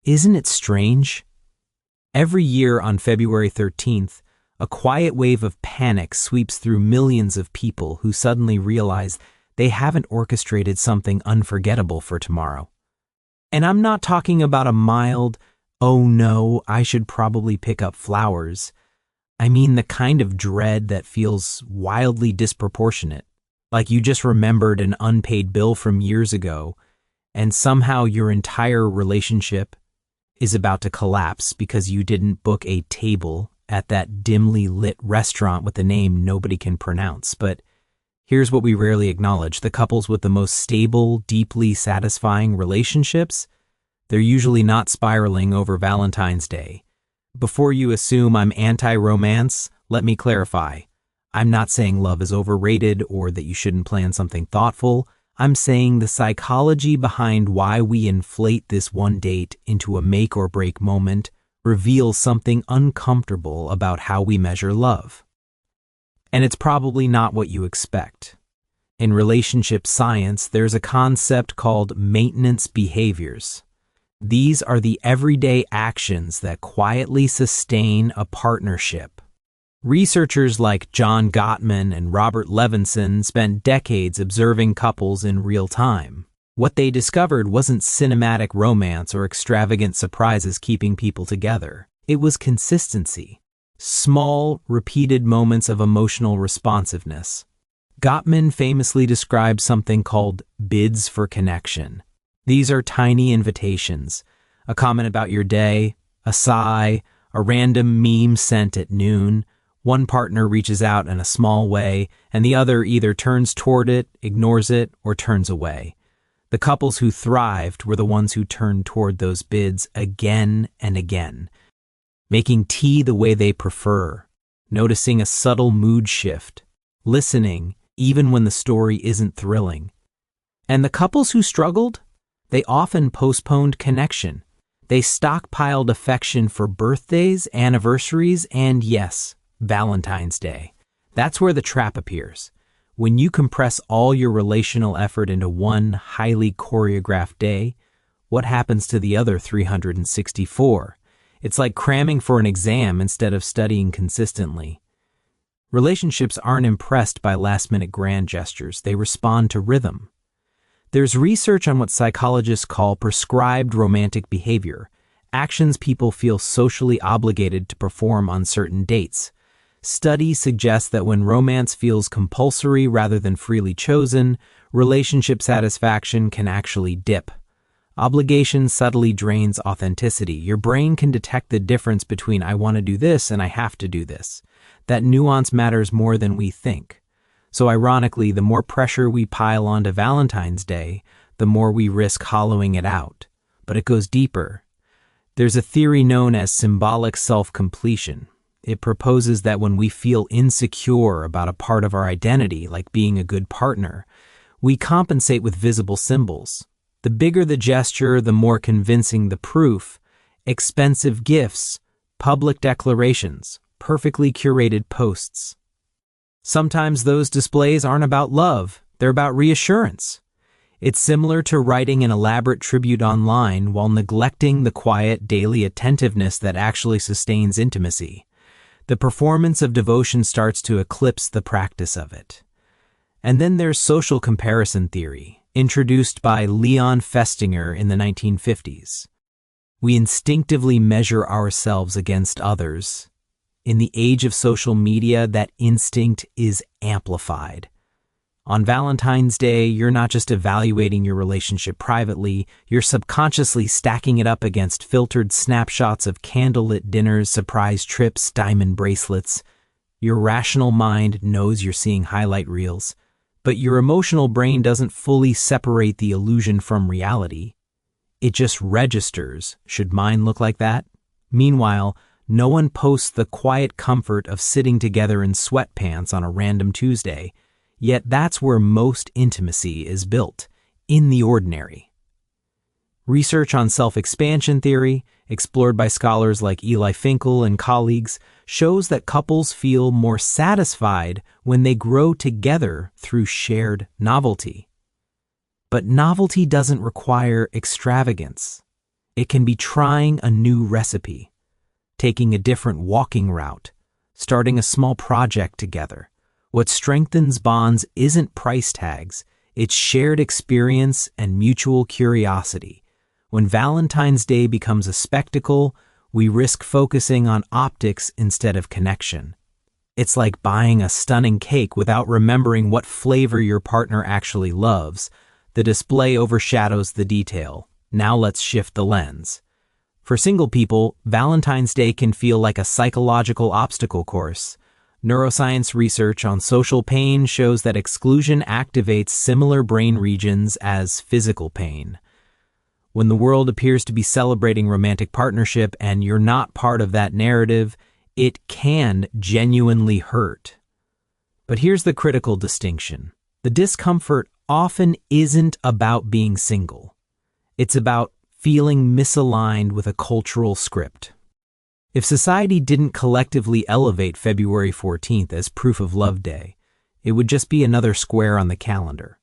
Isn't it strange? Every year on February 13th, a quiet wave of panic sweeps through millions of people who suddenly realize they haven't orchestrated something unforgettable for tomorrow. And I'm not talking about a mild, "oh no, I should probably pick up flowers." I mean the kind of dread that feels wildly disproportionate, like you just remembered an unpaid bill from years ago, and somehow your entire relationship is about to collapse because you didn't book a table at that dimly lit restaurant with a name nobody can pronounce. But here's what we rarely acknowledge. The couples with the most stable, deeply satisfying relationships, they're usually not spiraling over Valentine's Day. Before you assume I'm anti-romance, let me clarify. I'm not saying love is overrated or that you shouldn't plan something thoughtful. I'm saying the psychology behind why we inflate this one date into a make-or-break moment reveals something uncomfortable about how we measure love. And it's probably not what you expect. In relationship science, there's a concept called maintenance behaviors. These are the everyday actions that quietly sustain a partnership. Researchers like John Gottman and Robert Levinson spent decades observing couples in real time. What they discovered wasn't cinematic romance or extravagant surprises keeping people together. It was consistency. Small, repeated moments of emotional responsiveness. Gottman famously described something called bids for connection. These are tiny invitations, a comment about your day, a sigh, a random meme sent at noon. One partner reaches out in a small way, and the other either turns toward it, ignores it, or turns away. The couples who thrived were the ones who turned toward those bids again and again, making tea the way they prefer, noticing a subtle mood shift, listening even when the story isn't thrilling. And the couples who struggled? They often postponed connection. They stockpiled affection for birthdays, anniversaries, and yes, Valentine's Day. That's where the trap appears. When you compress all your relational effort into one highly choreographed day, what happens to the other 364? It's like cramming for an exam instead of studying consistently. Relationships aren't impressed by last-minute grand gestures. They respond to rhythm. There's research on what psychologists call prescribed romantic behavior, actions people feel socially obligated to perform on certain dates. Studies suggest that when romance feels compulsory rather than freely chosen, relationship satisfaction can actually dip. Obligation subtly drains authenticity. Your brain can detect the difference between "I want to do this" and "I have to do this." That nuance matters more than we think. So ironically, the more pressure we pile onto Valentine's Day, the more we risk hollowing it out. But it goes deeper. There's a theory known as symbolic self-completion. It proposes that when we feel insecure about a part of our identity, like being a good partner, we compensate with visible symbols. The bigger the gesture, the more convincing the proof. Expensive gifts, public declarations, perfectly curated posts. Sometimes those displays aren't about love, they're about reassurance. It's similar to writing an elaborate tribute online while neglecting the quiet daily attentiveness that actually sustains intimacy. The performance of devotion starts to eclipse the practice of it. And then there's social comparison theory, introduced by Leon Festinger in the 1950s. We instinctively measure ourselves against others. In the age of social media, that instinct is amplified. On Valentine's Day, you're not just evaluating your relationship privately, you're subconsciously stacking it up against filtered snapshots of candlelit dinners, surprise trips, diamond bracelets. Your rational mind knows you're seeing highlight reels, but your emotional brain doesn't fully separate the illusion from reality. It just registers. Should mine look like that? Meanwhile, no one posts the quiet comfort of sitting together in sweatpants on a random Tuesday. Yet that's where most intimacy is built, in the ordinary. Research on self-expansion theory, explored by scholars like Eli Finkel and colleagues, shows that couples feel more satisfied when they grow together through shared novelty. But novelty doesn't require extravagance. It can be trying a new recipe, taking a different walking route, starting a small project together. What strengthens bonds isn't price tags, it's shared experience and mutual curiosity. When Valentine's Day becomes a spectacle, we risk focusing on optics instead of connection. It's like buying a stunning cake without remembering what flavor your partner actually loves. The display overshadows the detail. Now let's shift the lens. For single people, Valentine's Day can feel like a psychological obstacle course. Neuroscience research on social pain shows that exclusion activates similar brain regions as physical pain. When the world appears to be celebrating romantic partnership and you're not part of that narrative, it can genuinely hurt. But here's the critical distinction. The discomfort often isn't about being single. It's about feeling misaligned with a cultural script. If society didn't collectively elevate February 14th as Proof of Love Day, it would just be another square on the calendar.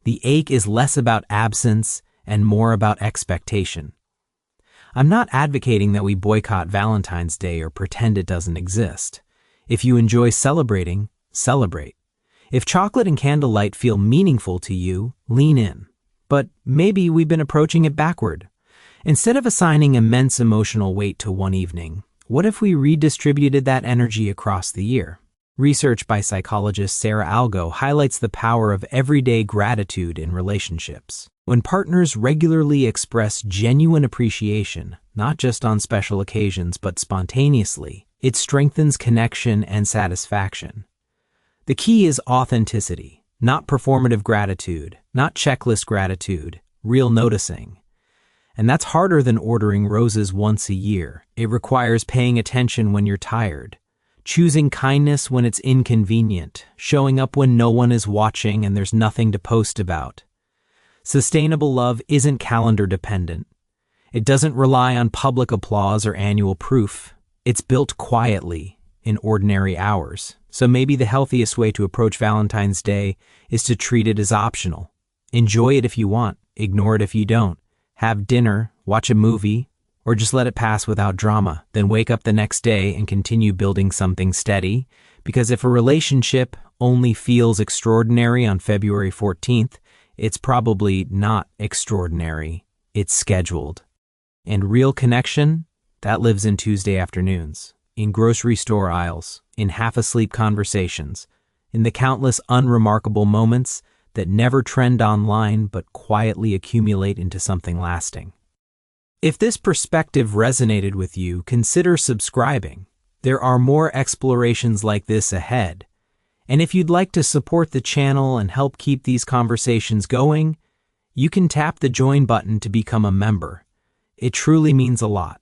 The ache is less about absence and more about expectation. I'm not advocating that we boycott Valentine's Day or pretend it doesn't exist. If you enjoy celebrating, celebrate. If chocolate and candlelight feel meaningful to you, lean in. But maybe we've been approaching it backward. Instead of assigning immense emotional weight to one evening, what if we redistributed that energy across the year? Research by psychologist Sarah Algo highlights the power of everyday gratitude in relationships. When partners regularly express genuine appreciation, not just on special occasions but spontaneously, it strengthens connection and satisfaction. The key is authenticity, not performative gratitude, not checklist gratitude, real noticing. And that's harder than ordering roses once a year. It requires paying attention when you're tired, choosing kindness when it's inconvenient, showing up when no one is watching and there's nothing to post about. Sustainable love isn't calendar dependent. It doesn't rely on public applause or annual proof. It's built quietly in ordinary hours. So maybe the healthiest way to approach Valentine's Day is to treat it as optional. Enjoy it if you want, ignore it if you don't. Have dinner, watch a movie, or just let it pass without drama. Then wake up the next day and continue building something steady. Because if a relationship only feels extraordinary on February 14th, it's probably not extraordinary. It's scheduled. And real connection, that lives in Tuesday afternoons, in grocery store aisles, in half-asleep conversations, in the countless unremarkable moments that never trend online but quietly accumulate into something lasting. If this perspective resonated with you, consider subscribing. There are more explorations like this ahead. And if you'd like to support the channel and help keep these conversations going, you can tap the join button to become a member. It truly means a lot.